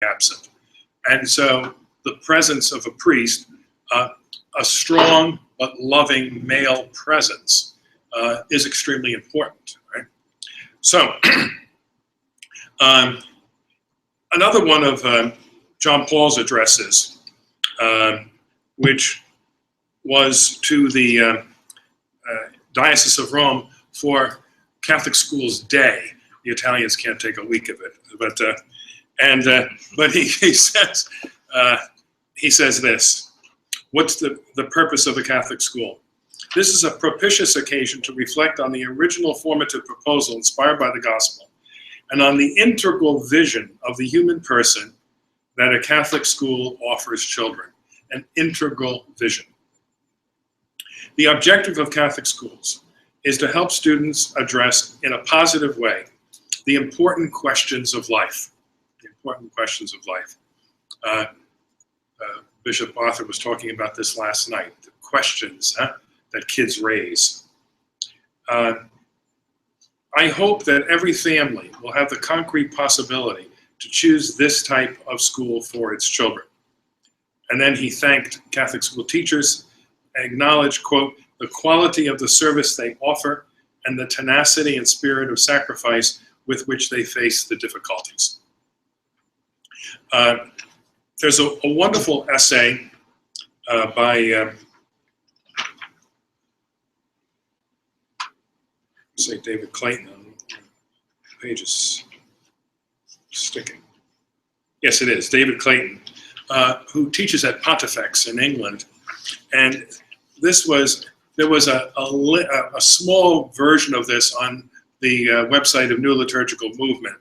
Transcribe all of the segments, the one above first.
absent. And so the presence of a priest, a strong but loving male presence, is extremely important, right? So another one of John Paul's addresses, which was to the Diocese of Rome for Catholic Schools Day. The Italians can't take a week of it, but he says this: what's the purpose of a Catholic school? This is a propitious occasion to reflect on the original formative proposal inspired by the gospel and on the integral vision of the human person that a Catholic school offers children, an integral vision. The objective of Catholic schools is to help students address in a positive way the important questions of life. The important questions of life. Bishop Arthur was talking about this last night, the questions that kids raise. I hope that every family will have the concrete possibility to choose this type of school for its children. And then he thanked Catholic school teachers and acknowledged, quote, the quality of the service they offer and the tenacity and spirit of sacrifice with which they face the difficulties. There's a wonderful essay by, say, David Clayton. The page is sticking. Yes, it is. David Clayton, who teaches at Pontifex in England. And there was a small version of this on the website of New Liturgical Movement.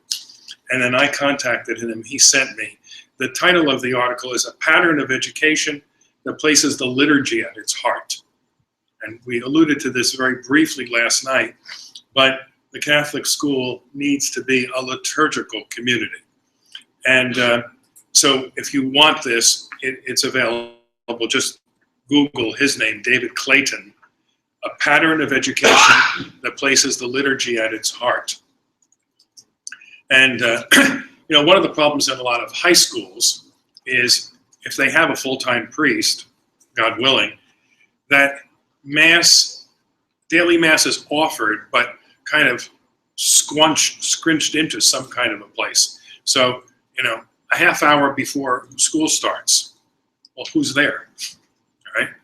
And then I contacted him. He sent me. The title of the article is A Pattern of Education That Places the Liturgy at Its Heart. And we alluded to this very briefly last night, but the Catholic school needs to be a liturgical community. And so if you want this, it's available. Just Google his name, David Clayton, A Pattern of Education That Places the Liturgy at Its Heart. And one of the problems in a lot of high schools is if they have a full-time priest, God willing, that daily mass is offered, but kind of scrunched into some kind of a place. So, a half hour before school starts, well, who's there, all right?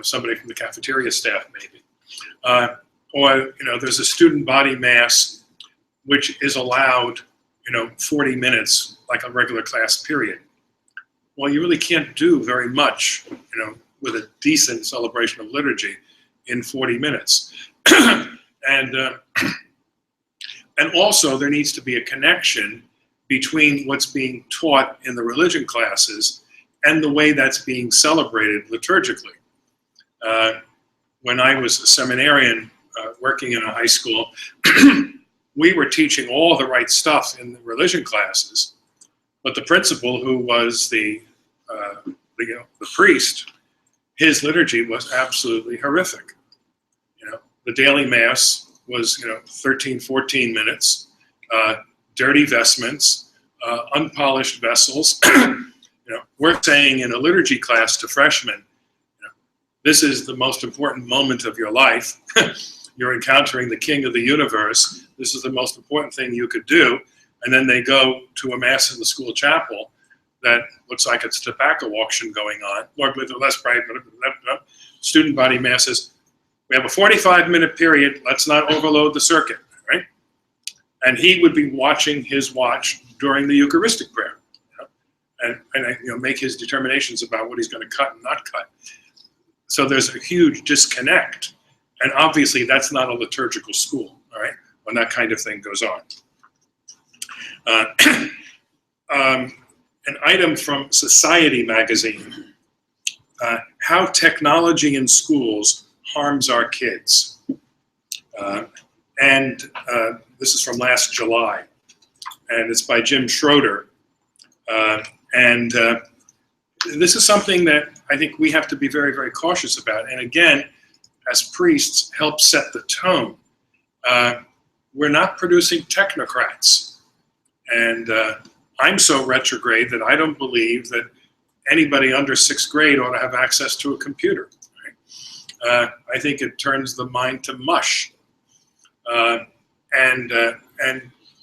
Somebody from the cafeteria staff maybe. Or there's a student body mass which is allowed 40 minutes, like a regular class period. Well, you really can't do very much, with a decent celebration of liturgy in 40 minutes. And also there needs to be a connection between what's being taught in the religion classes and the way that's being celebrated liturgically. When I was a seminarian working in a high school, we were teaching all the right stuff in the religion classes, but the principal, who was the priest, his liturgy was absolutely horrific. The daily mass was 13, 14 minutes, dirty vestments, unpolished vessels. We're saying in a liturgy class to freshmen, this is the most important moment of your life. You're encountering the King of the universe. This is the most important thing you could do. And then they go to a mass in the school chapel that looks like it's a tobacco auction going on. Lord, with the less bright, student body masses. We have a 45-minute period. Let's not overload the circuit, right? And he would be watching his watch during the Eucharistic prayer, and make his determinations about what he's going to cut and not cut. So there's a huge disconnect. And obviously that's not a liturgical school, all right, when that kind of thing goes on. An item from Society magazine, How Technology in Schools Harms Our Kids. This is from last July, and it's by Jim Schroeder. This is something that I think we have to be very, very cautious about. And again, as priests, help set the tone. We're not producing technocrats. And I'm so retrograde that I don't believe that anybody under 6th grade ought to have access to a computer. Right? I think it turns the mind to mush. And the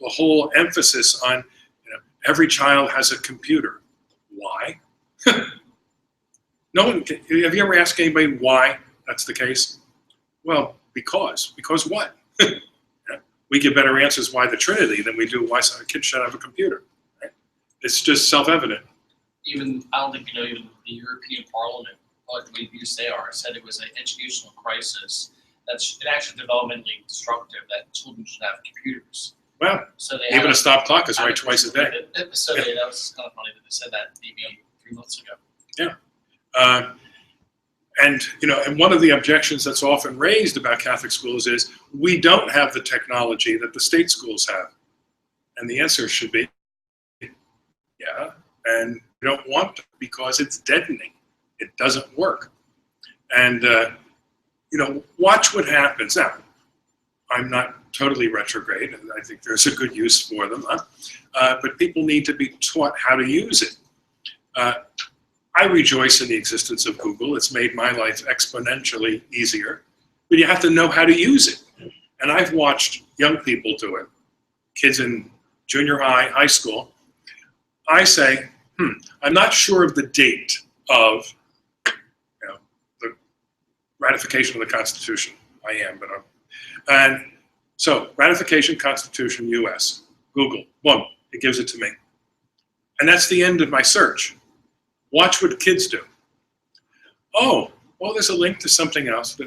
whole emphasis on, every child has a computer. Why? No one can, have you ever asked anybody why that's the case? Well, because. Because what? We get better answers why the Trinity than we do why a kid should have a computer. Right? It's just self-evident. Even, I don't think even the European Parliament, like the way views they are, said it was an educational crisis that's actually developmentally destructive that children should have computers. Well, so they even a stop clock is right twice a day. So that was kind of funny that they said that maybe 3 months ago. Yeah. And one of the objections that's often raised about Catholic schools is we don't have the technology that the state schools have. And the answer should be, yeah, and we don't want to because it's deadening. It doesn't work. And, watch what happens. Now, I'm not totally retrograde, and I think there's a good use for them, but people need to be taught how to use it. I rejoice in the existence of Google. It's made my life exponentially easier, but you have to know how to use it. And I've watched young people do it, kids in junior high, high school. I say, I'm not sure of the date of the ratification of the Constitution. I am, but and so ratification, Constitution, U.S., Google, boom, it gives it to me. And that's the end of my search. Watch what kids do. Oh, well, there's a link to something else.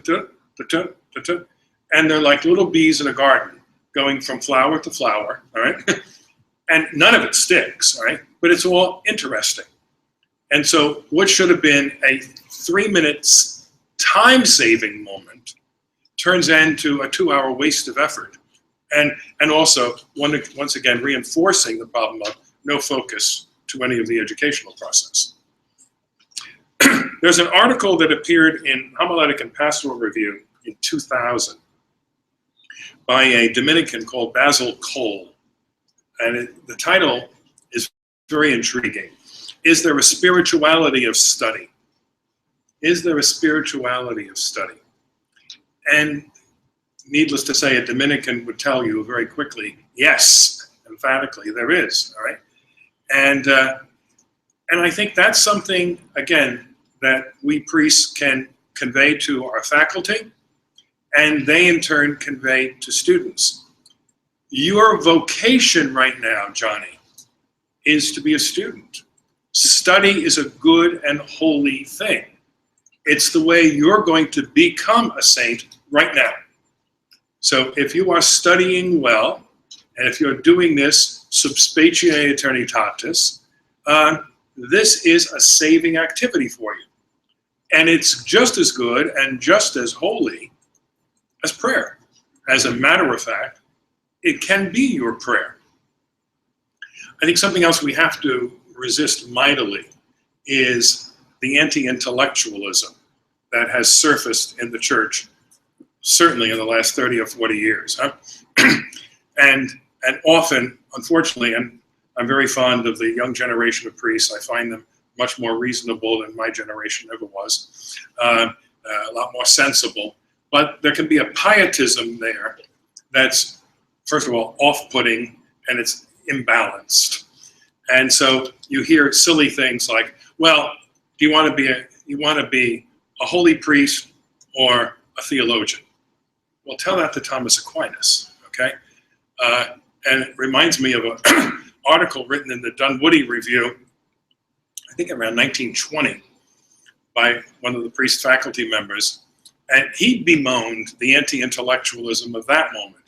And they're like little bees in a garden going from flower to flower, all right? And none of it sticks, all right? But it's all interesting. And so what should have been a 3 minutes time-saving moment turns into a 2-hour waste of effort. And also, once again, reinforcing the problem of no focus to any of the educational process. There's an article that appeared in Homiletic and Pastoral Review in 2000 by a Dominican called Basil Cole. And the title is very intriguing. Is there a spirituality of study? Is there a spirituality of study? And needless to say, a Dominican would tell you very quickly, yes, emphatically, there is, all right? And I think that's something, again, that we priests can convey to our faculty, and they in turn convey to students. Your vocation right now, Johnny, is to be a student. Study is a good and holy thing. It's the way you're going to become a saint right now. So if you are studying well, and if you're doing this sub specie aeternitatis, this is a saving activity for you. And it's just as good and just as holy as prayer. As a matter of fact, it can be your prayer. I think something else we have to resist mightily is the anti-intellectualism that has surfaced in the church, certainly in the last 30 or 40 years. And often, unfortunately, and I'm very fond of the young generation of priests. I find them much more reasonable than my generation ever was, a lot more sensible. But there can be a pietism there that's, first of all, off-putting, and it's imbalanced. And so you hear silly things like, well, do you want to be a holy priest or a theologian? Well, tell that to Thomas Aquinas, okay? And it reminds me of an article written in the Dunwoody Review, I think around 1920, by one of the priest faculty members. And he bemoaned the anti-intellectualism of that moment.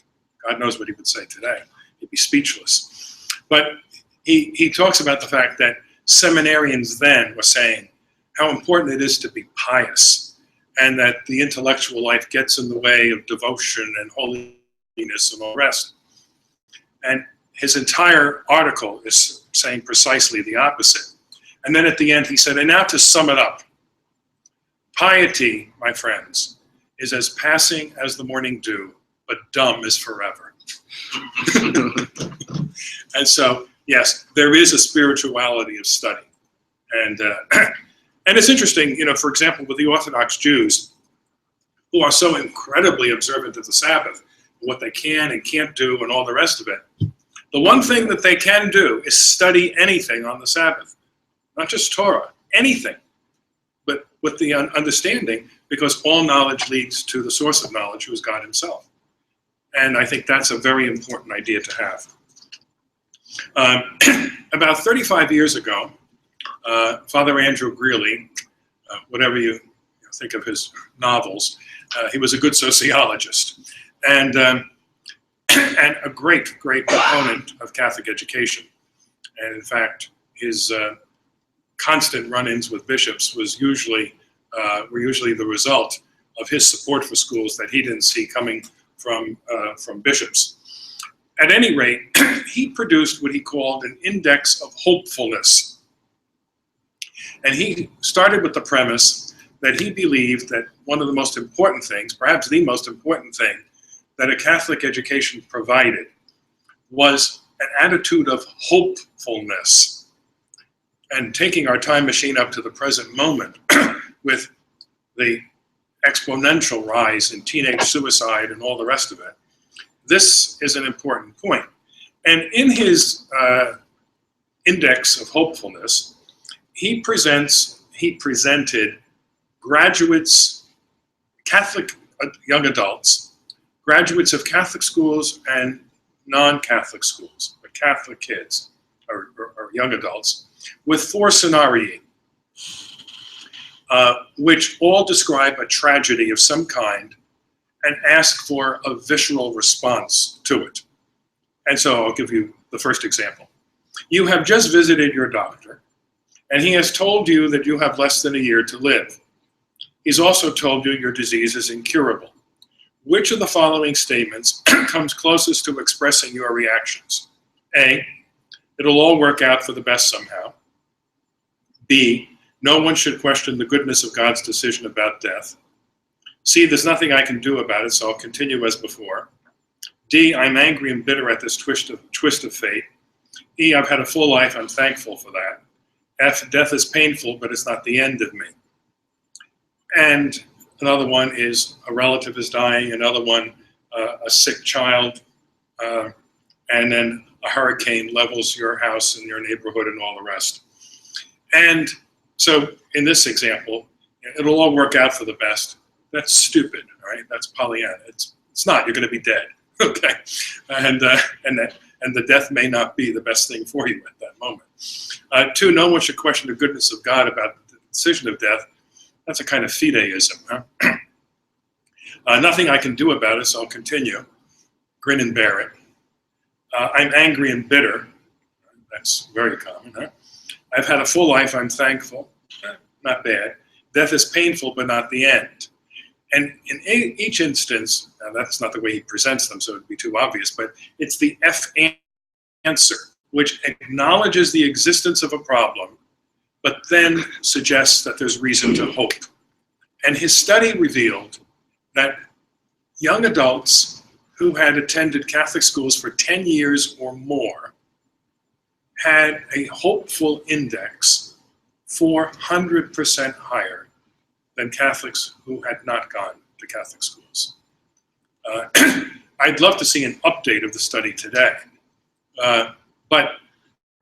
God knows what he would say today. He'd be speechless. But he talks about the fact that seminarians then were saying how important it is to be pious, and that the intellectual life gets in the way of devotion and holiness and all the rest. And his entire article is saying precisely the opposite. And then at the end he said, and now to sum it up, piety, my friends, is as passing as the morning dew, but dumb is forever. And so, yes, there is a spirituality of study. And, and it's interesting, for example, with the Orthodox Jews, who are so incredibly observant of the Sabbath, what they can and can't do and all the rest of it. The one thing that they can do is study anything on the Sabbath, not just Torah, anything, but with the understanding, because all knowledge leads to the source of knowledge, who is God himself. And I think that's a very important idea to have. About 35 years ago, Father Andrew Greeley, whatever you think of his novels, he was a good sociologist and a great proponent of Catholic education. And in fact, his constant run-ins with bishops were usually the result of his support for schools that he didn't see coming from bishops. At any rate, he produced what he called an index of hopefulness. And he started with the premise that he believed that one of the most important things, perhaps the most important thing, that a Catholic education provided was an attitude of hopefulness. And taking our time machine up to the present moment with the exponential rise in teenage suicide and all the rest of it, this is an important point. And in his index of hopefulness, he presented graduates, Catholic young adults, graduates of Catholic schools and non-Catholic schools, but Catholic kids or young adults, with 4 scenarii, which all describe a tragedy of some kind and ask for a visceral response to it. And so I'll give you the first example. You have just visited your doctor, and he has told you that you have less than a year to live. He's also told you your disease is incurable. Which of the following statements comes closest to expressing your reactions? A, it'll all work out for the best somehow. B, no one should question the goodness of God's decision about death. C, there's nothing I can do about it, so I'll continue as before. D, I'm angry and bitter at this twist of fate. E, I've had a full life, I'm thankful for that. F, death is painful, but it's not the end of me. And another one is a relative is dying, another one, a sick child, and then a hurricane levels your house and your neighborhood and all the rest. And so in this example, it'll all work out for the best. That's stupid, right? That's Pollyanna. It's not. You're going to be dead, okay? And the death may not be the best thing for you at that moment. 2, no one should question the goodness of God about the decision of death. That's a kind of fideism, huh? Nothing I can do about it, so I'll continue. Grin and bear it. I'm angry and bitter. That's very common, huh? I've had a full life, I'm thankful. Not bad. Death is painful, but not the end. And in each instance, now that's not the way he presents them, so it'd be too obvious, but it's the F answer, which acknowledges the existence of a problem, but then suggests that there's reason to hope. And his study revealed that young adults who had attended Catholic schools for 10 years or more had a hopeful index 400% higher than Catholics who had not gone to Catholic schools. I'd love to see an update of the study today. But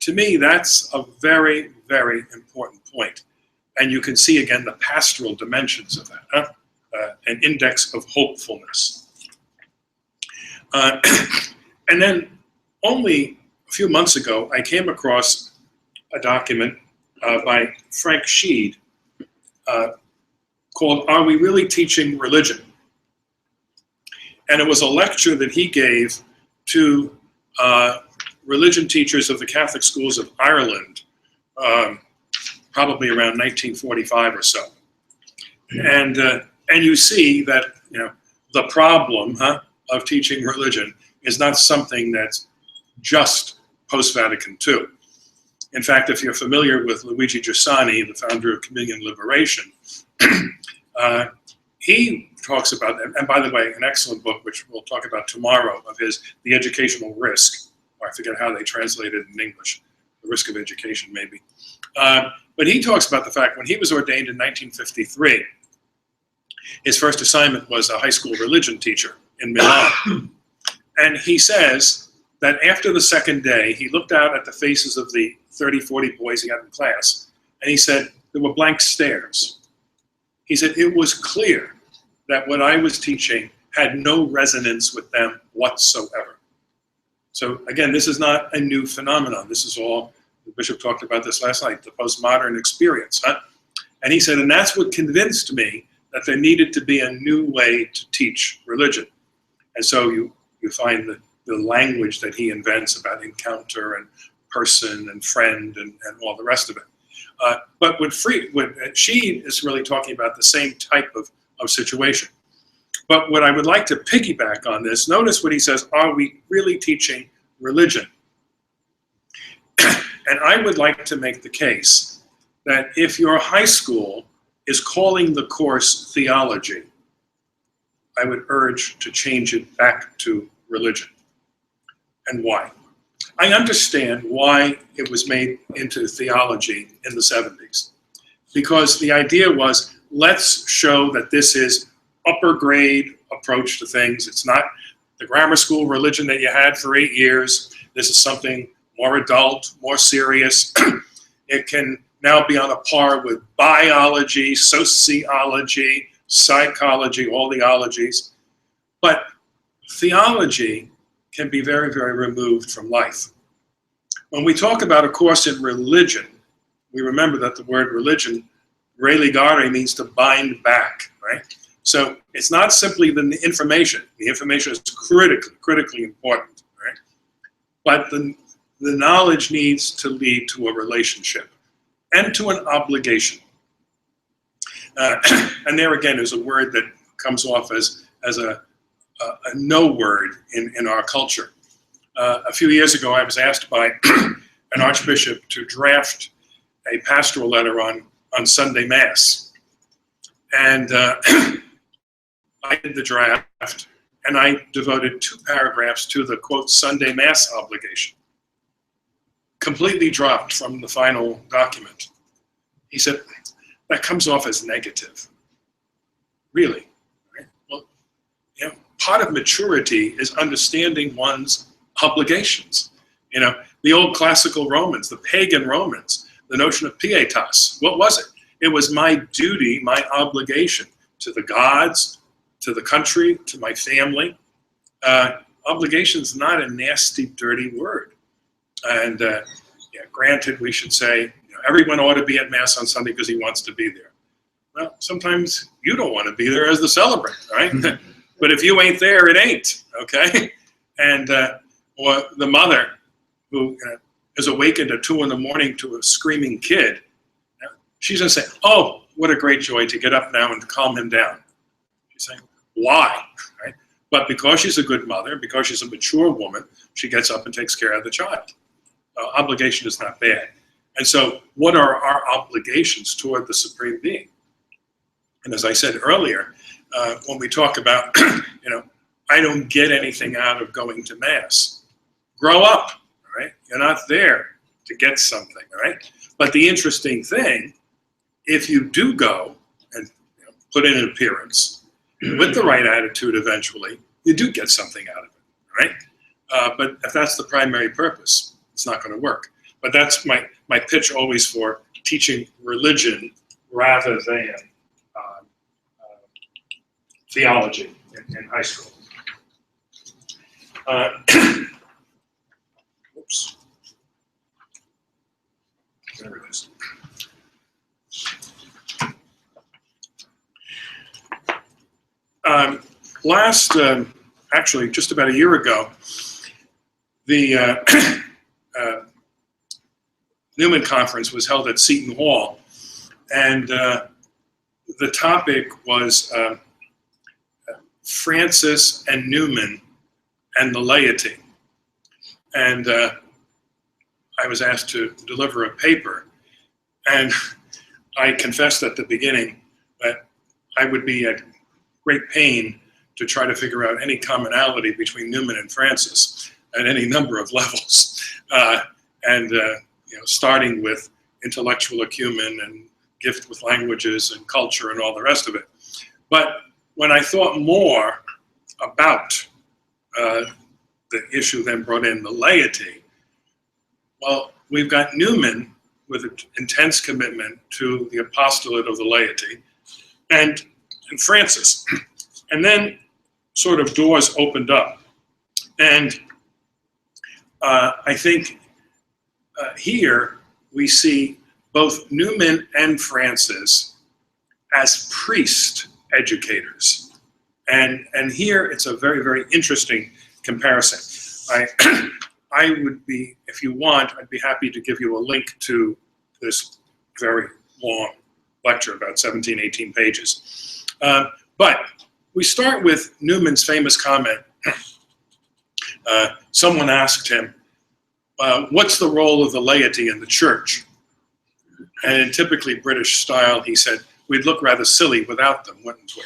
to me, that's a very, very important point. And you can see, again, the pastoral dimensions of that, an index of hopefulness. And then only a few months ago, I came across a document by Frank Sheed called Are We Really Teaching Religion? And it was a lecture that he gave to religion teachers of the Catholic schools of Ireland, probably around 1945 or so. And you see that the problem of teaching religion is not something that's just post-Vatican II. In fact, if you're familiar with Luigi Giussani, the founder of Communion Liberation, he talks about, and by the way, an excellent book, which we'll talk about tomorrow, of his, The Educational Risk or I forget how they translate it in English, The Risk of Education maybe. But he talks about the fact when he was ordained in 1953, his first assignment was a high school religion teacher in Milan. And he says that after the second day, he looked out at the faces of the 30, 40 boys he had in class, and he said there were blank stares. He said it was clear that what I was teaching had no resonance with them whatsoever. So again, this is not a new phenomenon. This is all, the bishop talked about this last night, the postmodern experience. Huh? And he said, and that's what convinced me that there needed to be a new way to teach religion. And so you find the language that he invents about encounter and person and friend and all the rest of it. But what Sheed is really talking about the same type of situation. But what I would like to piggyback on this, notice what he says, are we really teaching religion? And I would like to make the case that if your high school is calling the course theology, I would urge to change it back to religion. And why? I understand why it was made into theology in the 70s. Because the idea was, let's show that this is upper grade approach to things. It's not the grammar school religion that you had for 8 years. This is something more adult, more serious. It can now be on a par with biology, sociology, psychology, all the ologies. But theology can be very, very removed from life. When we talk about a course in religion, we remember that the word religion, religare, means to bind back, right? So it's not simply the information. The information is critically important, right? But the knowledge needs to lead to a relationship and to an obligation. And there again is a word that comes off as a no word in our culture. A few years ago, I was asked by an archbishop to draft a pastoral letter on Sunday Mass. And I did the draft, and I devoted 2 paragraphs to the, quote, Sunday Mass obligation. Completely dropped from the final document. He said, that comes off as negative. Really? Right? Well, you know, part of maturity is understanding one's obligations. You know, the old classical Romans, the pagan Romans, the notion of pietas. What was it? It was my duty, my obligation to the gods, to the country, to my family. Obligation is not a nasty, dirty word. And yeah, granted, we should say, you know, everyone ought to be at Mass on Sunday because he wants to be there. Well, sometimes you don't want to be there as the celebrant, right? But if you ain't there, it ain't, okay? And or the mother who is awakened at 2 in the morning to a screaming kid, she's going to say, oh, what a great joy to get up now and calm him down. She's saying, why? Right? But because she's a good mother, because she's a mature woman, she gets up and takes care of the child. Obligation is not bad. And so what are our obligations toward the Supreme Being? And as I said earlier, when we talk about, you know, I don't get anything out of going to Mass. Grow up, right? You're not there to get something, right? But the interesting thing, if you do go and put in an appearance with the right attitude eventually, you do get something out of it, right? But if that's the primary purpose, it's not going to work. But that's my pitch always for teaching religion rather than theology in high school. Oops. There it is. Actually, just about a year ago, the Newman Conference was held at Seton Hall, and the topic was Francis and Newman and the laity. And I was asked to deliver a paper, and I confessed at the beginning that I would be at great pain to try to figure out any commonality between Newman and Francis. at any number of levels, starting with intellectual acumen and gift with languages and culture and all the rest of it. But when I thought more about the issue then brought in the laity, well, we've got Newman with an intense commitment to the apostolate of the laity, and Francis. And then sort of doors opened up. And I think here we see both Newman and Francis as priest educators. And here it's a very, very interesting comparison. I would be, if you want, I'd be happy to give you a link to this very long lecture, about 17, 18 pages. But we start with Newman's famous comment. Someone asked him, what's the role of the laity in the church? And in typically British style, he said, we'd look rather silly without them, wouldn't we?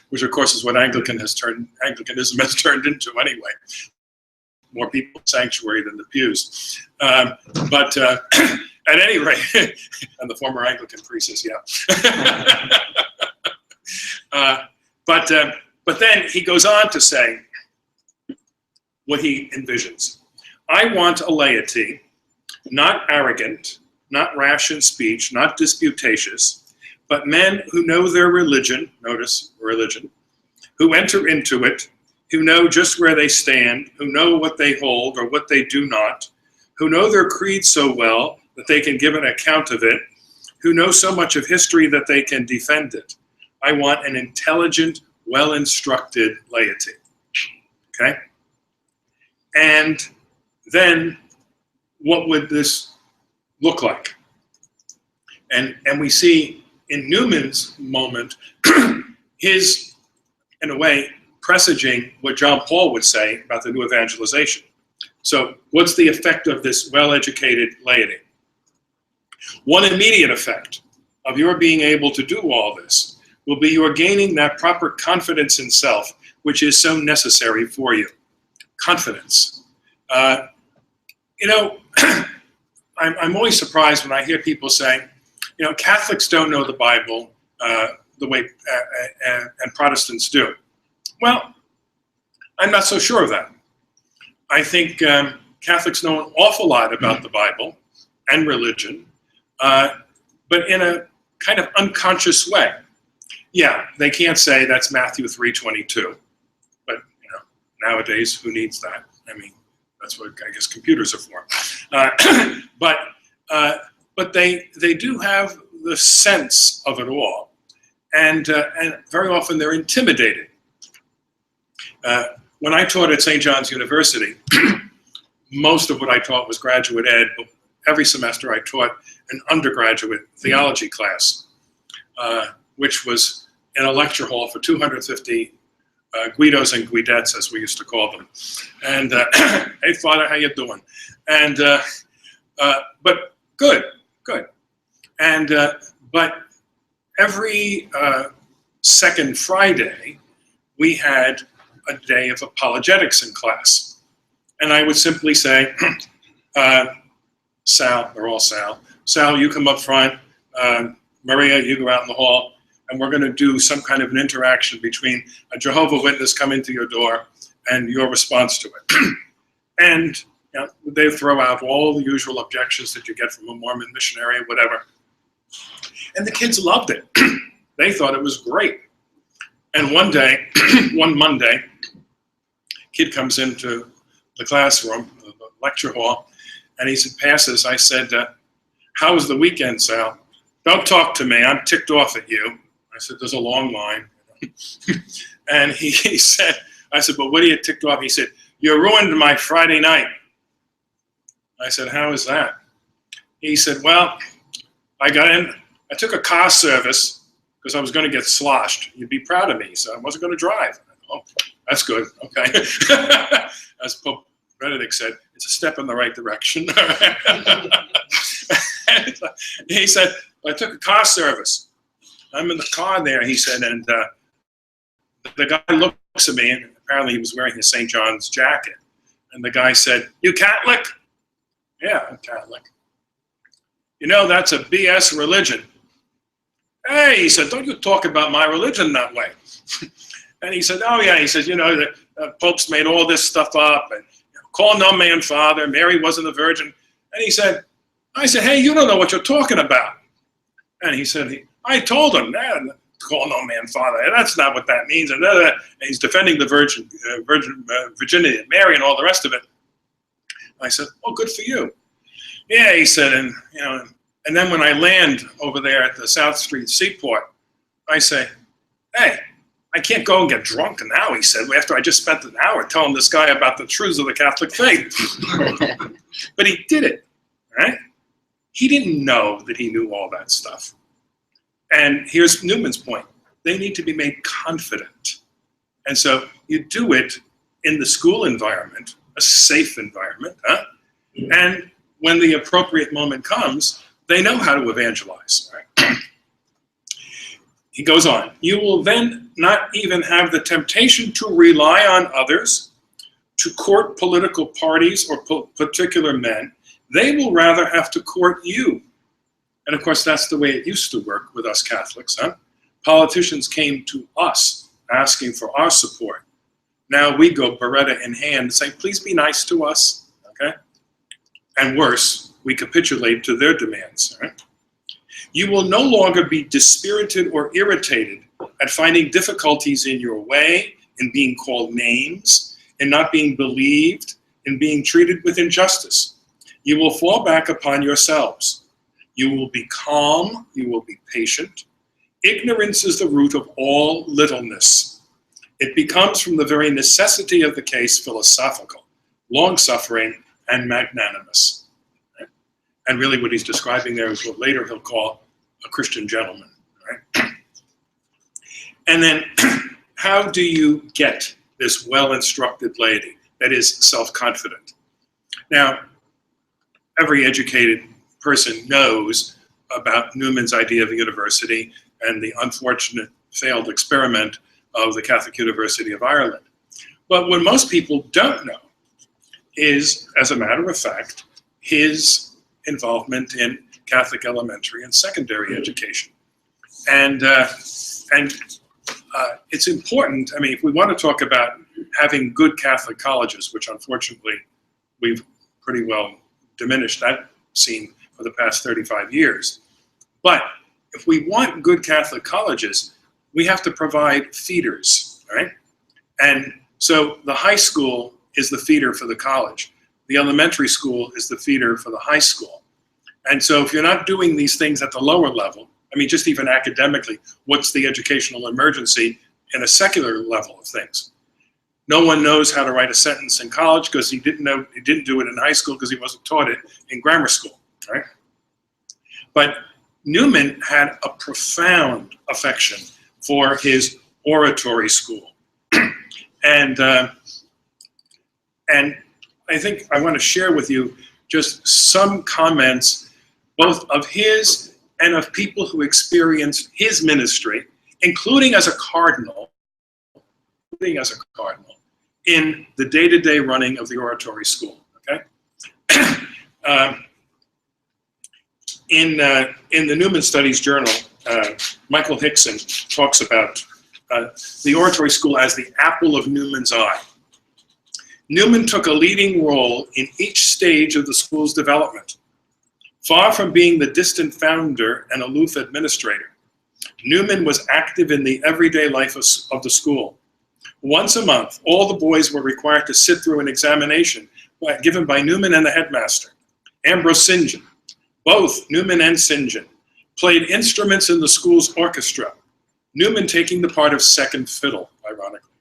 Which, of course, is what Anglicanism has turned into anyway. More people in sanctuary than the pews. But at any rate, and the former Anglican priestess, yeah. But then he goes on to say what he envisions. I want a laity, not arrogant, not rash in speech, not disputatious, but men who know their religion, notice religion, who enter into it, who know just where they stand, who know what they hold or what they do not, who know their creed so well that they can give an account of it, who know so much of history that they can defend it. I want an intelligent, well-instructed laity. Okay? And then what would this look like? And we see in Newman's moment, his, in a way, presaging what John Paul would say about the new evangelization. So what's the effect of this well-educated laity? One immediate effect of your being able to do all this will be your gaining that proper confidence in self, which is so necessary for you. Confidence. I'm always surprised when I hear people saying, Catholics don't know the Bible the way and Protestants do. Well, I'm not so sure of that. I think Catholics know an awful lot about the Bible and religion, but in a kind of unconscious way. Yeah, they can't say that's Matthew 3:22, but nowadays, who needs that? I mean, that's what I guess computers are for. But they do have the sense of it all, and very often they're intimidated. When I taught at St. John's University, most of what I taught was graduate ed, but every semester I taught an undergraduate theology class, which was in a lecture hall for 250 Guidos and Guidettes, as we used to call them. And, hey, Father, how you doing? And, but good. And, but every second Friday, we had a day of apologetics in class. And I would simply say, Sal, they're all Sal. Sal, you come up front. Maria, you go out in the hall. And we're going to do some kind of an interaction between a Jehovah's Witness coming to your door and your response to it. And they throw out all the usual objections that you get from a Mormon missionary, whatever. And the kids loved it. They thought it was great. And one day, one Monday, kid comes into the classroom, the lecture hall, and he said, passes. I said, how was the weekend, Sal? Don't talk to me. I'm ticked off at you. I said, there's a long line. And he said, I said, but what are you ticked off? He said, you ruined my Friday night. I said, how is that? He said, well, I took a car service because I was going to get sloshed. You'd be proud of me, so I wasn't going to drive. Oh, that's good. Okay. As Pope Benedict said, it's a step in the right direction. He said, I took a car service. I'm in the car there, he said, and the guy looks at me, and apparently he was wearing his St. John's jacket. And the guy said, "You Catholic?" "Yeah, I'm Catholic." "You know, that's a BS religion." "Hey," he said, "don't you talk about my religion that way." And he said, "Oh yeah," he said, "you know, the popes made all this stuff up, and call no man father, Mary wasn't a virgin." And he said, I said, "Hey, you don't know what you're talking about." And he said, I told him, "Call no man father, that's not what that means." And he's defending the virginity of Mary and all the rest of it. I said, "Oh, good for you." "Yeah," he said, "and you know, and then when I land over there at the South Street Seaport, I say, hey, I can't go and get drunk now," he said, "after I just spent an hour telling this guy about the truths of the Catholic faith." But he did it, right? He didn't know that he knew all that stuff. And here's Newman's point. They need to be made confident. And so you do it in the school environment, a safe environment, huh? And when the appropriate moment comes, they know how to evangelize, right? He goes on, "You will then not even have the temptation to rely on others, to court political parties or particular men. They will rather have to court you." And of course, that's the way it used to work with us Catholics, huh? Politicians came to us asking for our support. Now we go Beretta in hand and say, "Please be nice to us," okay? And worse, we capitulate to their demands, right? "You will no longer be dispirited or irritated at finding difficulties in your way, in being called names, in not being believed, in being treated with injustice. You will fall back upon yourselves. You will be calm, you will be patient. Ignorance is the root of all littleness. It becomes from the very necessity of the case philosophical, long-suffering, and magnanimous." Right? And really what he's describing there is what later he'll call a Christian gentleman. Right? And then how do you get this well-instructed laity that is self-confident? Now, every educated person knows about Newman's idea of a university and the unfortunate failed experiment of the Catholic University of Ireland. But what most people don't know is, as a matter of fact, his involvement in Catholic elementary and secondary education. And it's important, I mean, if we want to talk about having good Catholic colleges, which unfortunately we've pretty well diminished that scene for the past 35 years. But if we want good Catholic colleges, we have to provide feeders, right? And so the high school is the feeder for the college. The elementary school is the feeder for the high school. And so if you're not doing these things at the lower level, I mean, just even academically, what's the educational emergency in a secular level of things? No one knows how to write a sentence in college because he didn't do it in high school because he wasn't taught it in grammar school, right? But Newman had a profound affection for his oratory school. And I think I want to share with you just some comments, both of his and of people who experienced his ministry, including as a cardinal, in the day-to-day running of the oratory school, okay? In the Newman Studies Journal, Michael Hickson talks about the oratory school as the apple of Newman's eye. Newman took a leading role in each stage of the school's development. Far from being the distant founder and aloof administrator, Newman was active in the everyday life of the school. Once a month, all the boys were required to sit through an examination given by Newman and the headmaster, Ambrose St. John. Both Newman and St. John played instruments in the school's orchestra, Newman taking the part of second fiddle, ironically.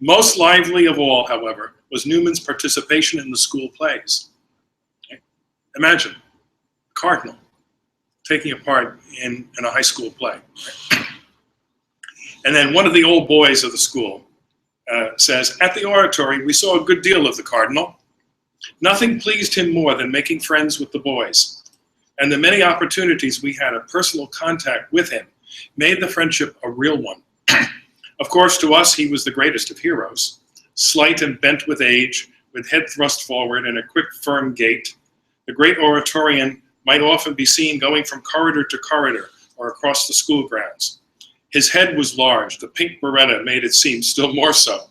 Most lively of all, however, was Newman's participation in the school plays. Okay? Imagine, cardinal taking a part in a high school play. Right? And then one of the old boys of the school says, "At the oratory, we saw a good deal of the cardinal. Nothing pleased him more than making friends with the boys. And the many opportunities we had of personal contact with him made the friendship a real one. Of course, to us, he was the greatest of heroes. Slight and bent with age, with head thrust forward and a quick, firm gait. The great oratorian might often be seen going from corridor to corridor or across the school grounds. His head was large, the pink beretta made it seem still more so,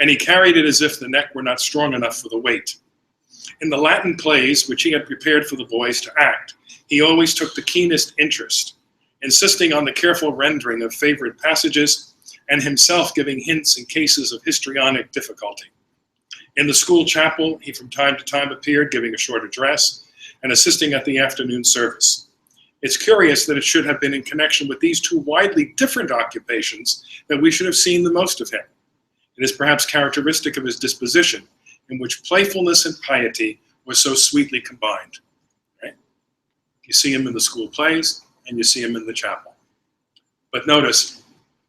and he carried it as if the neck were not strong enough for the weight. In the Latin plays, which he had prepared for the boys to act, he always took the keenest interest, insisting on the careful rendering of favorite passages and himself giving hints in cases of histrionic difficulty. In the school chapel, he from time to time appeared, giving a short address and assisting at the afternoon service. It's curious that it should have been in connection with these two widely different occupations that we should have seen the most of him. It is perhaps characteristic of his disposition, in which playfulness and piety were so sweetly combined. Right? You see him in the school plays, and you see him in the chapel. But notice,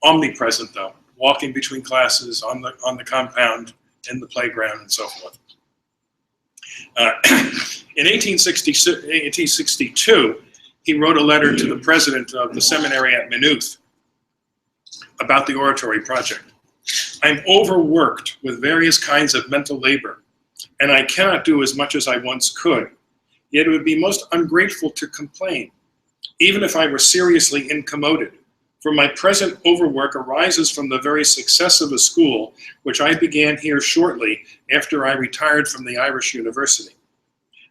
omnipresent though, walking between classes, on the compound, in the playground, and so forth. In 1862, he wrote a letter to the president of the seminary at Maynooth about the oratory project. I'm overworked with various kinds of mental labor, and I cannot do as much as I once could. Yet it would be most ungrateful to complain, even if I were seriously incommoded. For my present overwork arises from the very success of a school, which I began here shortly after I retired from the Irish University.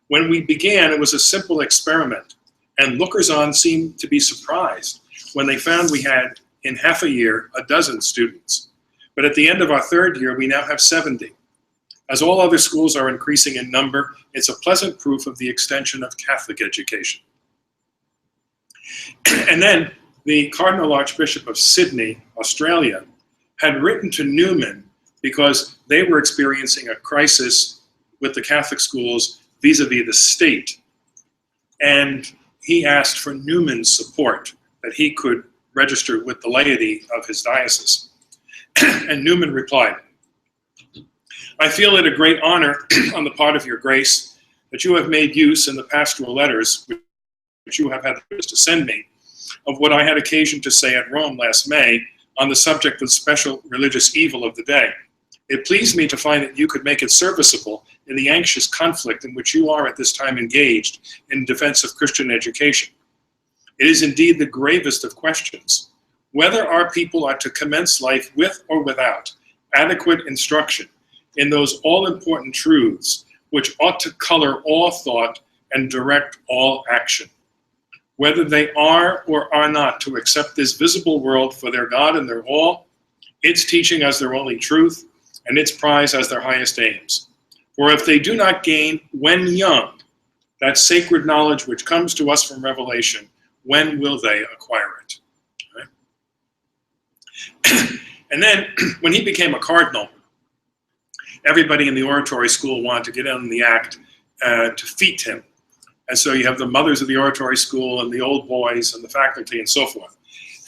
When we began, it was a simple experiment, and lookers-on seemed to be surprised when they found we had, in half a year, a dozen students. But at the end of our third year, we now have 70. As all other schools are increasing in number, it's a pleasant proof of the extension of Catholic education. And then the Cardinal Archbishop of Sydney, Australia, had written to Newman because they were experiencing a crisis with the Catholic schools vis-a-vis the state. And he asked for Newman's support, that he could register with the laity of his diocese. And Newman replied, I feel it a great honor on the part of your grace that you have made use in the pastoral letters which you have had the goodness to send me of what I had occasion to say at Rome last May on the subject of the special religious evil of the day. It pleased me to find that you could make it serviceable in the anxious conflict in which you are at this time engaged in defense of Christian education. It is indeed the gravest of questions, whether our people are to commence life with or without adequate instruction in those all-important truths which ought to color all thought and direct all action. Whether they are or are not to accept this visible world for their God and their all, its teaching as their only truth, and its prize as their highest aims. For if they do not gain, when young, that sacred knowledge which comes to us from revelation, when will they acquire it? Right? And then, when he became a cardinal, everybody in the oratory school wanted to get in the act to feat him. And so you have the mothers of the oratory school and the old boys and the faculty and so forth.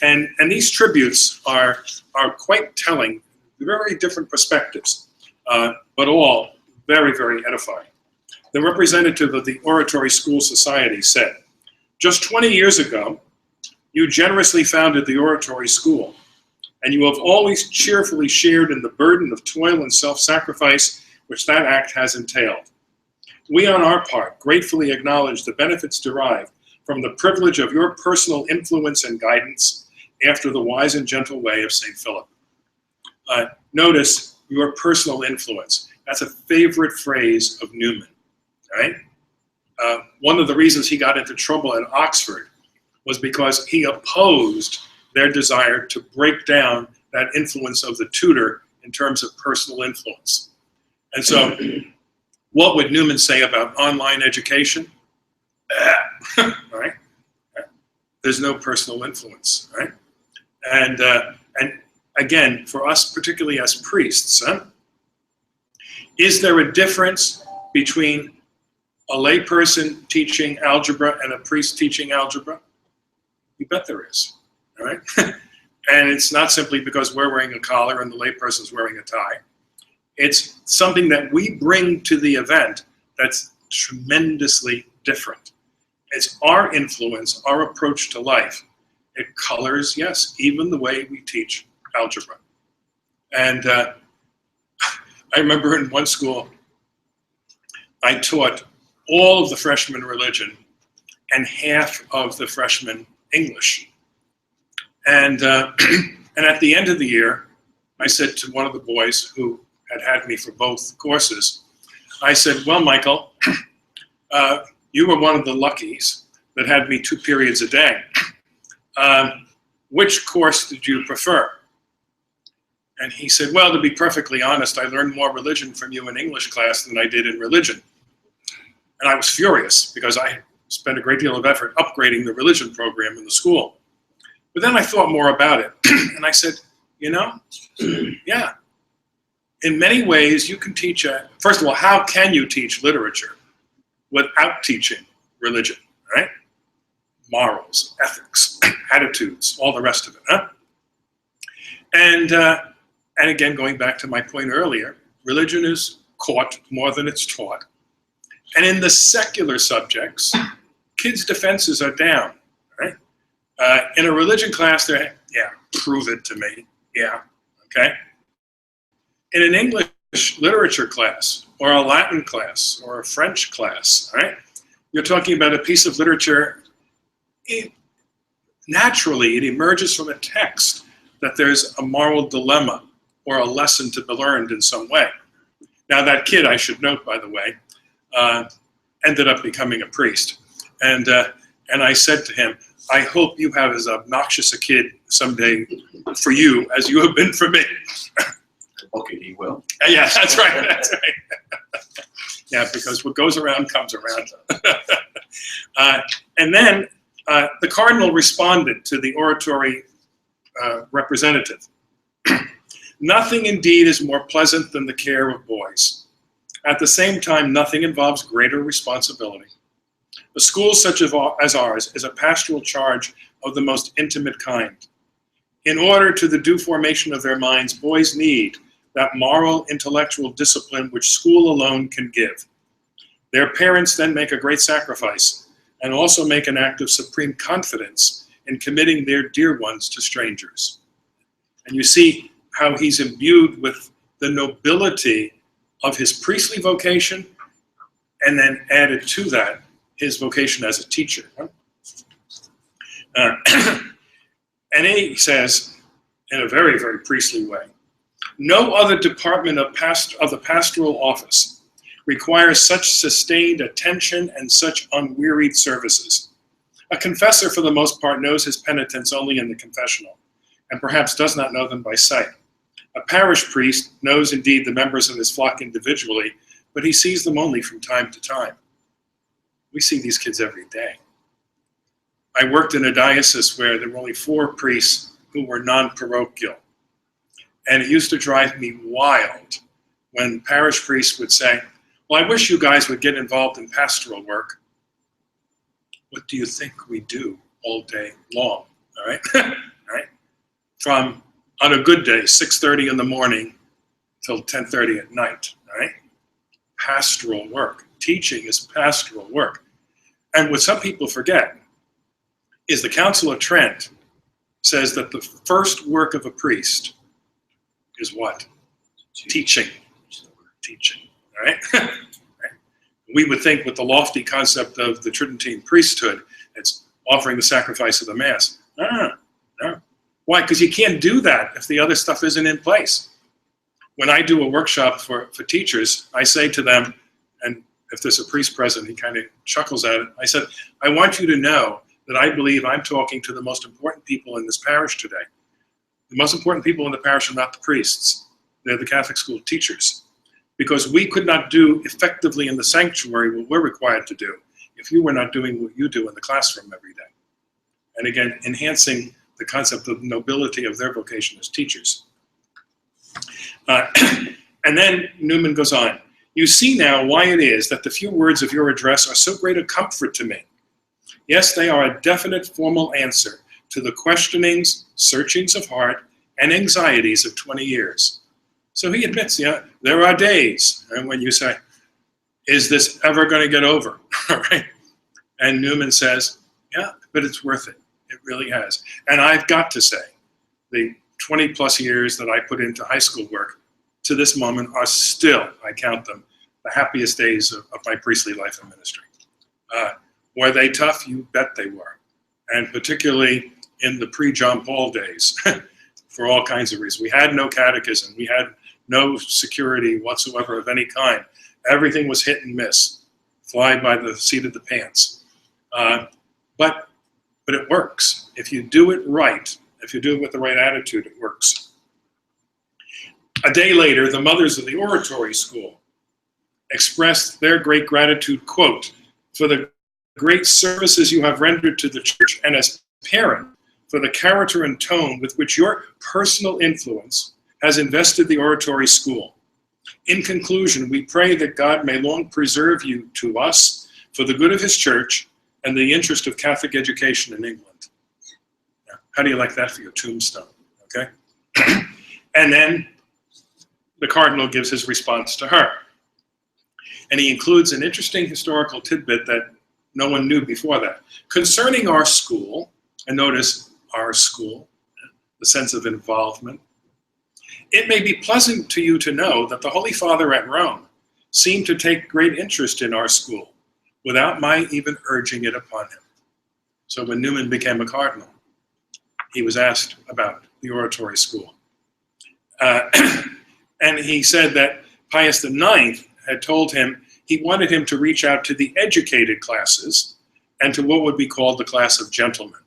And these tributes are quite telling, very different perspectives, but all very, very edifying. The representative of the Oratory School Society said, just 20 years ago, you generously founded the Oratory School, and you have always cheerfully shared in the burden of toil and self-sacrifice which that act has entailed. We, on our part, gratefully acknowledge the benefits derived from the privilege of your personal influence and guidance after the wise and gentle way of St. Philip. Notice your personal influence. That's a favorite phrase of Newman, right? One of the reasons he got into trouble at Oxford was because he opposed their desire to break down that influence of the tutor in terms of personal influence. And so, what would Newman say about online education? Right? There's no personal influence, right? And again, for us, particularly as priests, is there a difference between a layperson teaching algebra and a priest teaching algebra? You bet there is, all right? And it's not simply because we're wearing a collar and the layperson's wearing a tie. It's something that we bring to the event that's tremendously different. It's our influence, our approach to life. It colors, yes, even the way we teach algebra. And I remember in one school, I taught all of the freshman religion and half of the freshman English. And at the end of the year, I said to one of the boys who had me for both courses, I said, well, Michael, you were one of the luckies that had me 2 periods a day. Which course did you prefer? And he said, well, to be perfectly honest, I learned more religion from you in English class than I did in religion. And I was furious because I spent a great deal of effort upgrading the religion program in the school. But then I thought more about it. And I said, you know, yeah, in many ways you can teach, first of all, how can you teach literature without teaching religion, right? Morals, ethics, attitudes, all the rest of it, huh? And again, going back to my point earlier, religion is caught more than it's taught. And in the secular subjects, kids' defenses are down, right? In a religion class, they're, yeah, prove it to me, yeah, okay? In an English literature class, or a Latin class, or a French class, right? You're talking about a piece of literature, naturally it emerges from a text that there's a moral dilemma or a lesson to be learned in some way. Now that kid, I should note, by the way, ended up becoming a priest. And I said to him, I hope you have as obnoxious a kid someday for you as you have been for me. Okay, he will. Yeah, that's right. That's right. Yeah, because what goes around comes around. And then the cardinal responded to the oratory representative. Nothing indeed is more pleasant than the care of boys. At the same time, nothing involves greater responsibility. A school such as ours is a pastoral charge of the most intimate kind. In order to the due formation of their minds, boys need that moral, intellectual discipline which school alone can give. Their parents then make a great sacrifice and also make an act of supreme confidence in committing their dear ones to strangers. And you see how he's imbued with the nobility of his priestly vocation, and then added to that his vocation as a teacher. And he says, in a very, very priestly way, no other department of the pastoral office requires such sustained attention and such unwearied services. A confessor, for the most part, knows his penitents only in the confessional, and perhaps does not know them by sight. A parish priest knows indeed the members of his flock individually, but he sees them only from time to time. We see these kids every day. I worked in a diocese where there were only 4 priests who were non-parochial. And it used to drive me wild when parish priests would say, well, I wish you guys would get involved in pastoral work. What do you think we do all day long, all right? All right? From, on a good day, 6:30 in the morning till 10:30 at night, all right? Pastoral work. Teaching is pastoral work. And what some people forget is the Council of Trent says that the first work of a priest is what? Teaching. Teaching, all right? Right? We would think with the lofty concept of the Tridentine priesthood, it's offering the sacrifice of the Mass. No. Why? Because you can't do that if the other stuff isn't in place. When I do a workshop for teachers, I say to them, and if there's a priest present, he kind of chuckles at it. I said, I want you to know that I believe I'm talking to the most important people in this parish today. The most important people in the parish are not the priests. They're the Catholic school teachers. Because we could not do effectively in the sanctuary what we're required to do if you were not doing what you do in the classroom every day. And again, enhancing the concept of nobility of their vocation as teachers. And then Newman goes on, you see now why it is that the few words of your address are so great a comfort to me. Yes, they are a definite formal answer to the questionings, searchings of heart, and anxieties of 20 years. So he admits, yeah, there are days, and when you say, is this ever going to get over? Right? And Newman says, yeah, but it's worth it. It really has. And I've got to say, the 20 plus years that I put into high school work to this moment are still, I count them, the happiest days of my priestly life and ministry. Were they tough? You bet they were. And particularly in the pre-John Paul days, for all kinds of reasons. We had no catechism. We had no security whatsoever of any kind. Everything was hit and miss, fly by the seat of the pants. But it works. If you do it right, if you do it with the right attitude, it works. A day later, the mothers of the oratory school expressed their great gratitude, quote, for the great services you have rendered to the church, and as parent, for the character and tone with which your personal influence has invested the oratory school. In conclusion, we pray that God may long preserve you to us for the good of his church and the interest of Catholic education in England. Now, how do you like that for your tombstone? Okay? And then the cardinal gives his response to her. And he includes an interesting historical tidbit that no one knew before that. Concerning our school, and notice our school, the sense of involvement, it may be pleasant to you to know that the Holy Father at Rome seemed to take great interest in our school without my even urging it upon him. So when Newman became a cardinal, he was asked about the oratory school. And he said that Pius IX had told him he wanted him to reach out to the educated classes and to what would be called the class of gentlemen.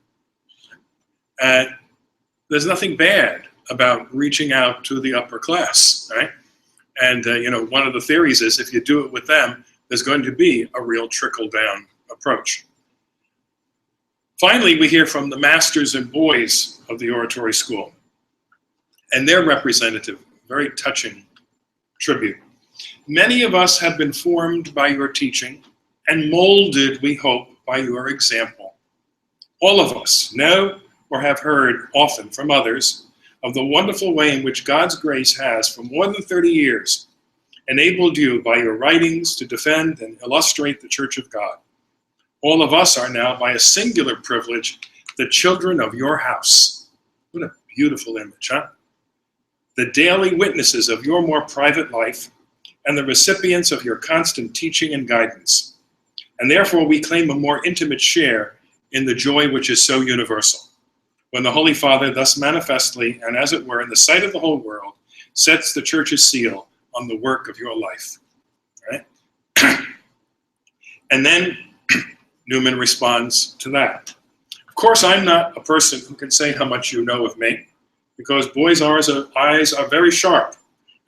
There's nothing bad about reaching out to the upper class, right? And one of the theories is if you do it with them, there's going to be a real trickle-down approach. Finally, we hear from the masters and boys of the oratory school and their representative, very touching tribute. Many of us have been formed by your teaching and molded, we hope, by your example. All of us know or have heard often from others of the wonderful way in which God's grace has, for more than 30 years, enabled you by your writings to defend and illustrate the Church of God. All of us are now, by a singular privilege, the children of your house. What a beautiful image, huh? The daily witnesses of your more private life and the recipients of your constant teaching and guidance. And therefore we claim a more intimate share in the joy which is so universal, when the Holy Father thus manifestly, and as it were in the sight of the whole world, sets the Church's seal on the work of your life. Right? And then Newman responds to that. Of course, I'm not a person who can say how much you know of me, because boys' eyes are very sharp,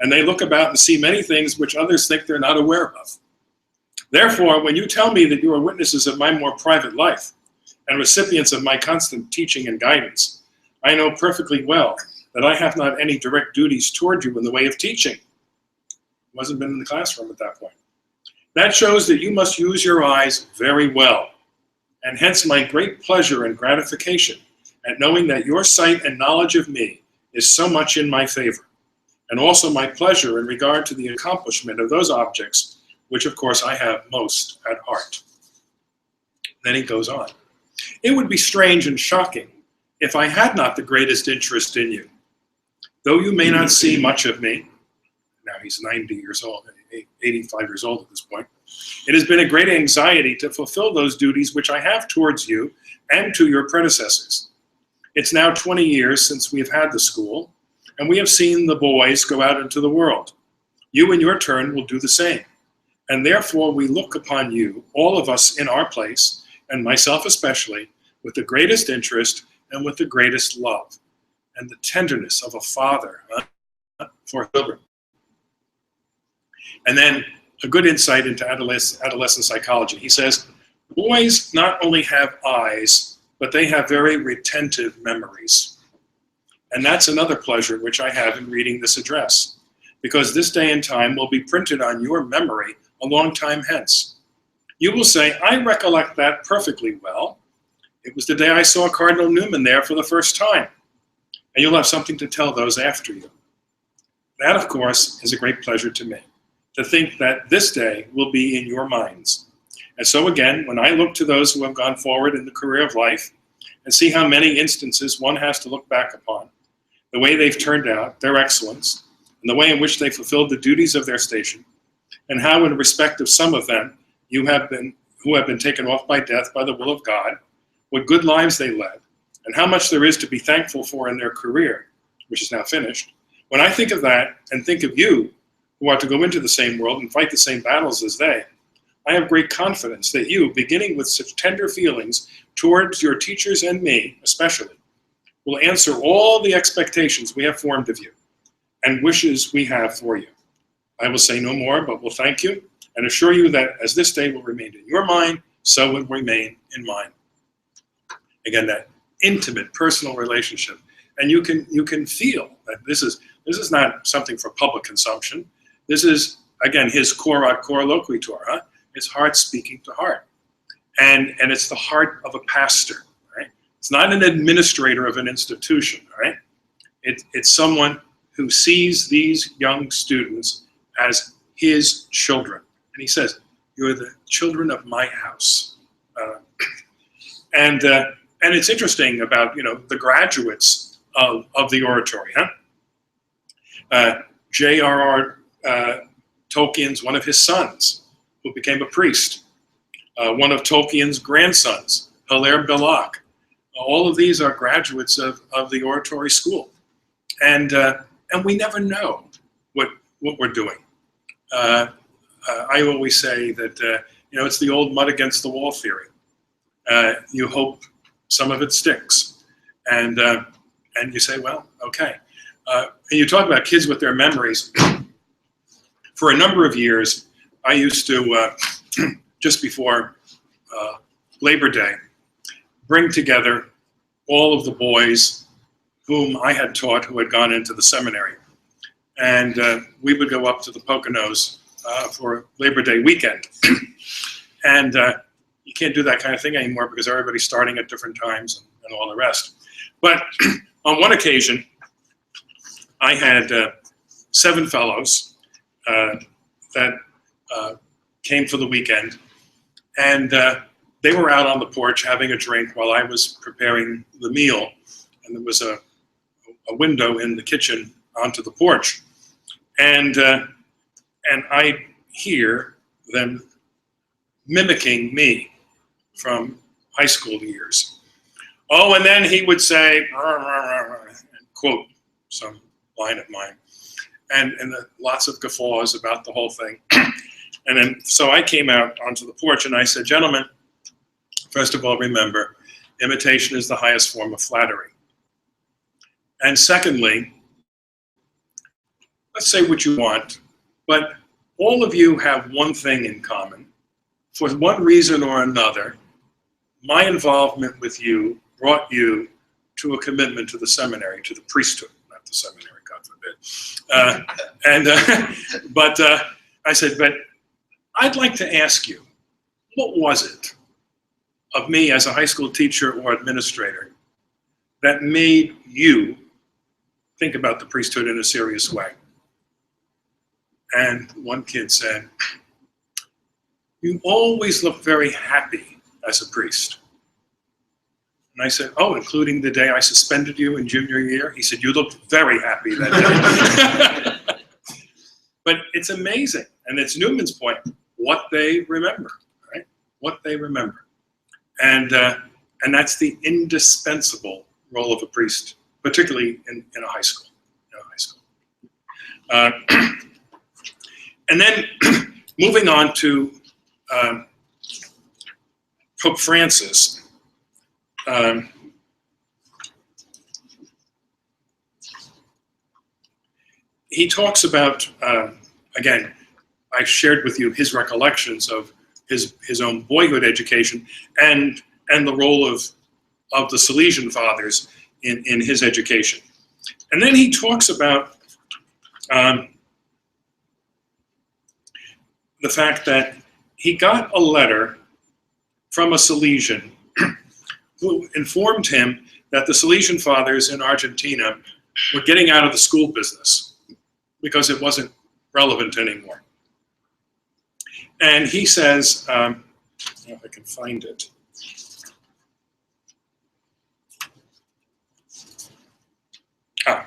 and they look about and see many things which others think they're not aware of. Therefore, when you tell me that you are witnesses of my more private life and recipients of my constant teaching and guidance, I know perfectly well that I have not any direct duties toward you in the way of teaching. Wasn't been in the classroom at that point. That shows that you must use your eyes very well, and hence my great pleasure and gratification at knowing that your sight and knowledge of me is so much in my favor, and also my pleasure in regard to the accomplishment of those objects which, of course, I have most at heart. Then he goes on. It would be strange and shocking if I had not the greatest interest in you. Though you may not see much of me, now he's 90 years old, 85 years old at this point, it has been a great anxiety to fulfill those duties which I have towards you and to your predecessors. It's now 20 years since we've had the school, and we have seen the boys go out into the world. You in your turn will do the same. And therefore we look upon you, all of us in our place, and myself especially, with the greatest interest and with the greatest love, and the tenderness of a father for children. And then a good insight into adolescent psychology. He says, boys not only have eyes, but they have very retentive memories. And that's another pleasure which I have in reading this address, because this day and time will be printed on your memory a long time hence. You will say, I recollect that perfectly well. It was the day I saw Cardinal Newman there for the first time. And you'll have something to tell those after you. That, of course, is a great pleasure to me, to think that this day will be in your minds. And so again, when I look to those who have gone forward in the career of life and see how many instances one has to look back upon, the way they've turned out, their excellence, and the way in which they fulfilled the duties of their station, and how in respect of some of them who have been taken off by death by the will of God, what good lives they led, and how much there is to be thankful for in their career, which is now finished. When I think of that and think of you, who are to go into the same world and fight the same battles as they, I have great confidence that you, beginning with such tender feelings towards your teachers and me especially, will answer all the expectations we have formed of you and wishes we have for you. I will say no more, but will thank you and assure you that as this day will remain in your mind, so it will remain in mine. Again, that intimate personal relationship. And you can feel that this is not something for public consumption. This is, again, his cor loquitur, huh? His heart speaking to heart. And it's the heart of a pastor, right? It's not an administrator of an institution, right? It's someone who sees these young students as his children. And he says, you're the children of my house. And it's interesting about, the graduates of the oratory, huh? J.R.R. Tolkien's one of his sons, who became a priest. One of Tolkien's grandsons, Hilaire Belloc. All of these are graduates of the oratory school. And we never know what we're doing. I always say that, it's the old mud against the wall theory. You hope some of it sticks. And you say, well, okay. And you talk about kids with their memories. For a number of years, I used to, just before Labor Day, bring together all of the boys whom I had taught who had gone into the seminary. And we would go up to the Poconos for Labor Day weekend. And you can't do that kind of thing anymore because everybody's starting at different times and all the rest. But on one occasion, I had 7 fellows that came for the weekend, and they were out on the porch having a drink while I was preparing the meal, and there was a window in the kitchen onto the porch, and I hear them mimicking me from high school years. Oh, and then he would say, and quote some line of mine, and lots of guffaws about the whole thing. And then, so I came out onto the porch and I said, gentlemen, first of all, remember, imitation is the highest form of flattery. And secondly, let's say what you want, but all of you have one thing in common. For one reason or another, my involvement with you brought you to a commitment to the seminary, to the priesthood, not the seminary, God forbid. But I said, but I'd like to ask you, what was it of me as a high school teacher or administrator that made you think about the priesthood in a serious way? And one kid said, you always look very happy as a priest. And I said, oh, including the day I suspended you in junior year? He said, you looked very happy that day. But it's amazing. And it's Newman's point, what they remember, right? What they remember. And that's the indispensable role of a priest, particularly in a high school. And then moving on to Pope Francis. He talks about, again, I shared with you his recollections of his own boyhood education and the role of the Salesian fathers in his education. And then he talks about the fact that he got a letter from a Salesian who informed him that the Salesian fathers in Argentina were getting out of the school business because it wasn't relevant anymore. And he says, I don't know if I can find it. Ah.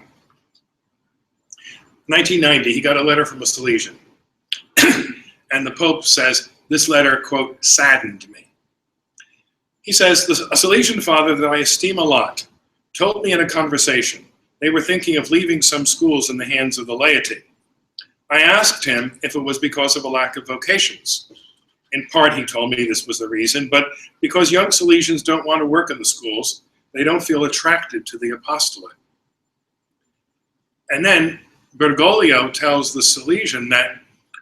1990, he got a letter from a Salesian. And the Pope says, this letter, quote, saddened me. He says, a Salesian father that I esteem a lot told me in a conversation they were thinking of leaving some schools in the hands of the laity. I asked him if it was because of a lack of vocations. In part, he told me this was the reason, but because young Salesians don't want to work in the schools, they don't feel attracted to the apostolate. And then Bergoglio tells the Salesian that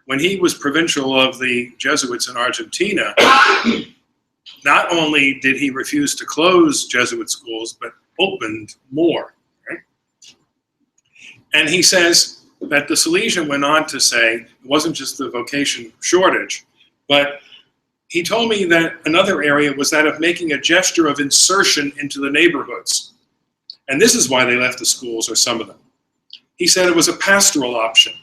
when he was provincial of the Jesuits in Argentina, not only did he refuse to close Jesuit schools, but opened more. Right? And he says that the Salesian went on to say it wasn't just the vocation shortage, but he told me that another area was that of making a gesture of insertion into the neighborhoods. And this is why they left the schools, or some of them. He said it was a pastoral option.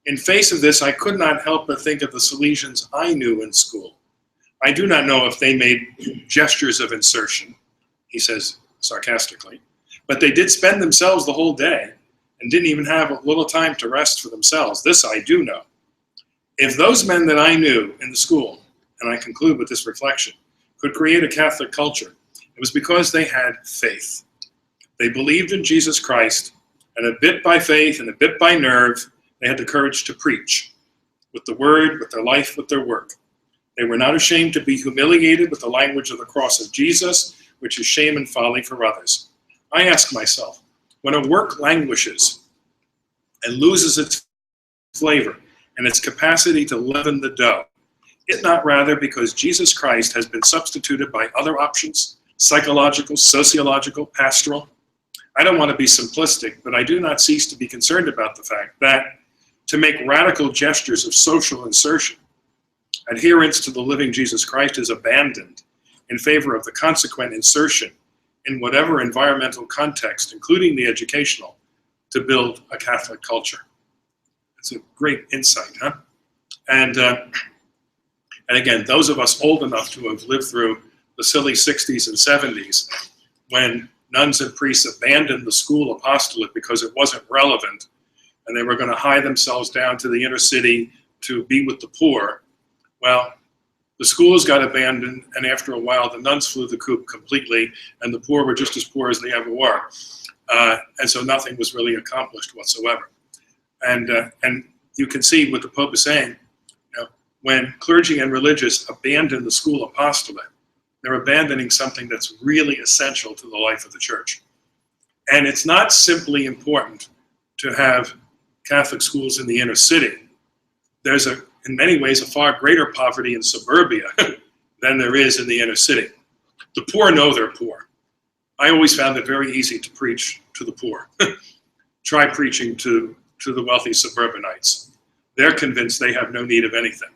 In face of this, I could not help but think of the Salesians I knew in school. I do not know if they made gestures of insertion, he says sarcastically, but they did spend themselves the whole day and didn't even have a little time to rest for themselves. This I do know. If those men that I knew in the school, and I conclude with this reflection, could create a Catholic culture, it was because they had faith. They believed in Jesus Christ, and a bit by faith and a bit by nerve, they had the courage to preach with the word, with their life, with their work. They were not ashamed to be humiliated with the language of the cross of Jesus, which is shame and folly for others. I ask myself, when a work languishes and loses its flavor and its capacity to leaven the dough, is it not rather because Jesus Christ has been substituted by other options, psychological, sociological, pastoral? I don't want to be simplistic, but I do not cease to be concerned about the fact that to make radical gestures of social insertion, adherence to the living Jesus Christ is abandoned in favor of the consequent insertion in whatever environmental context, including the educational, to build a Catholic culture. It's a great insight, huh? And again, those of us old enough to have lived through the silly 60s and 70s, when nuns and priests abandoned the school apostolate because it wasn't relevant, and they were going to hie themselves down to the inner city to be with the poor. Well, the schools got abandoned, and after a while, the nuns flew the coop completely, and the poor were just as poor as they ever were. And so nothing was really accomplished whatsoever. And you can see what the Pope is saying. You know, when clergy and religious abandon the school apostolate, they're abandoning something that's really essential to the life of the church. And it's not simply important to have Catholic schools in the inner city. There's in many ways, a far greater poverty in suburbia than there is in the inner city. The poor know they're poor. I always found it very easy to preach to the poor. Try preaching to the wealthy suburbanites. They're convinced they have no need of anything,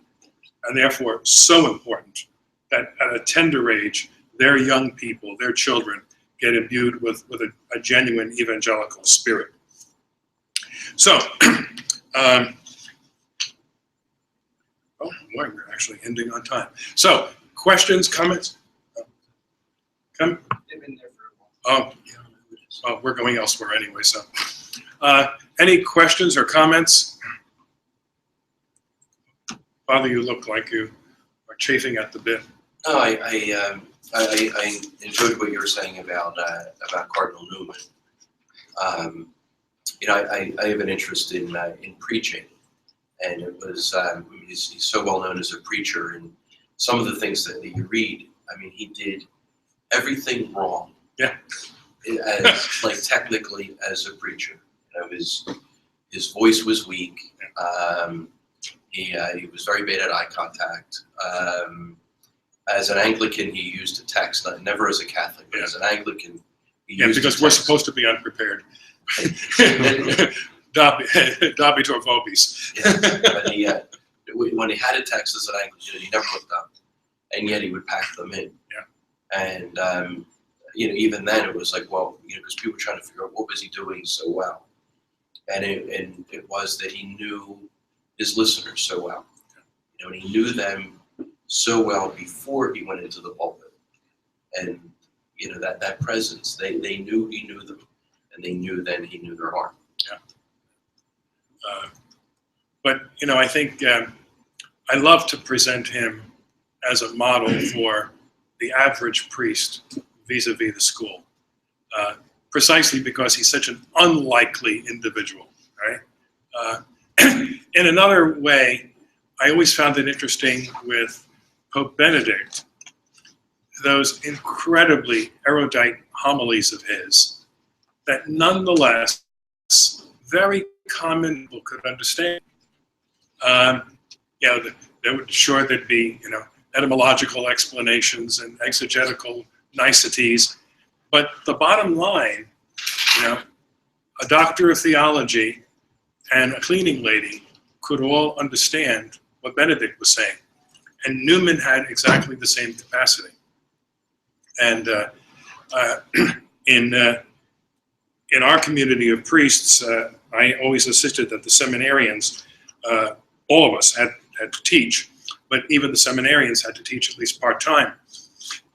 and therefore so important that at a tender age, their young people, their children, get imbued with a genuine evangelical spirit. So, oh boy, we're actually ending on time. So, questions, comments? They've been there for a while. Oh, we're going elsewhere anyway. So, any questions or comments? Father, you look like you are chafing at the bit. No, I enjoyed what you were saying about Cardinal Newman. I have an interest in preaching, and it was he's so well known as a preacher, and some of the things that you read, I mean, he did everything wrong. Yeah. As like technically as a preacher, his voice was weak. He was very bad at eye contact. As an Anglican, he used a text, never as a Catholic, but as an Anglican, he used because we're supposed to be unprepared. Dabitur vobis. Yeah, but when he had a text as an Anglican, he never looked up, and yet he would pack them in. Yeah. And even then, it was like, well, because people were trying to figure out what was he doing so well, and it was that he knew his listeners so well, and he knew them so well before he went into the pulpit, and that presence, they knew he knew them, and they knew then he knew their heart. Yeah. But I think I love to present him as a model for the average priest vis-a-vis the school, precisely because he's such an unlikely individual, right? In another way, I always found it interesting with Pope Benedict, those incredibly erudite homilies of his that nonetheless very common people could understand. There'd be, etymological explanations and exegetical niceties, but the bottom line, a doctor of theology and a cleaning lady could all understand what Benedict was saying. And Newman had exactly the same capacity. And in our community of priests, I always insisted that the seminarians, all of us had to teach, but even the seminarians had to teach at least part-time.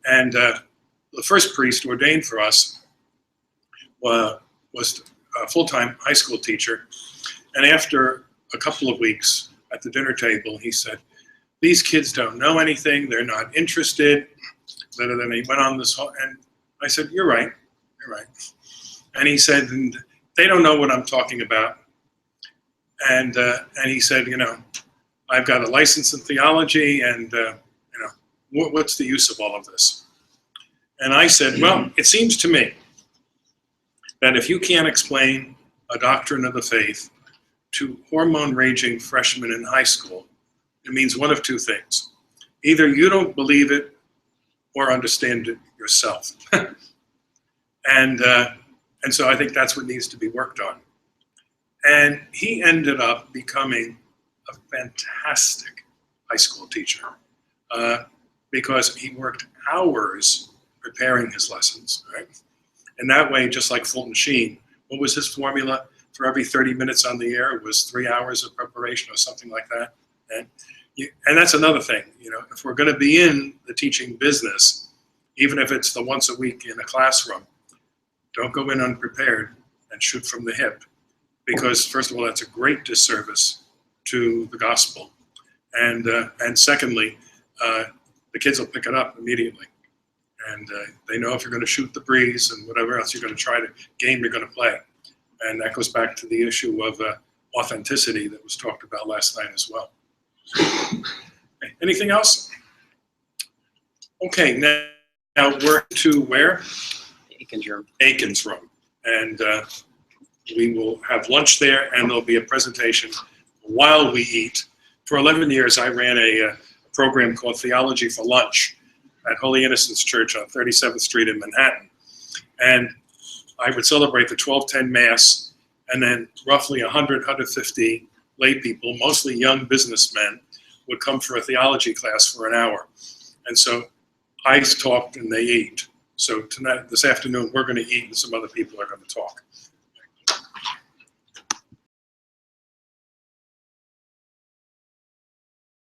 And the first priest ordained for us was a full-time high school teacher. And after a couple of weeks at the dinner table, he said, "These kids don't know anything, they're not interested." Then he went on this whole, and I said, you're right. And he said, and they don't know what I'm talking about. And he said, I've got a license in theology, and what's the use of all of this? And I said, well, it seems to me that if you can't explain a doctrine of the faith to hormone-raging freshmen in high school, it means one of two things. Either you don't believe it or understand it yourself. And so I think that's what needs to be worked on. And he ended up becoming a fantastic high school teacher because he worked hours preparing his lessons, right? And that way, just like Fulton Sheen, what was his formula? For every 30 minutes on the air, it was 3 hours of preparation or something like that. And that's another thing, if we're going to be in the teaching business, even if it's the once a week in a classroom, don't go in unprepared and shoot from the hip. Because first of all, that's a great disservice to the gospel. And secondly, the kids will pick it up immediately. And they know if you're going to shoot the breeze and whatever else you're going to try to game you're going to play. And that goes back to the issue of authenticity that was talked about last night as well. Anything else? Okay, now we're to where? Aiken's room. And we will have lunch there, and there'll be a presentation while we eat. For 11 years, I ran a program called Theology for Lunch at Holy Innocents Church on 37th Street in Manhattan. And I would celebrate the 12:10 Mass, and then roughly 100, 150 lay people, mostly young businessmen, would come for a theology class for an hour. And so I talked and they ate. So tonight, this afternoon, we're going to eat and some other people are going to talk.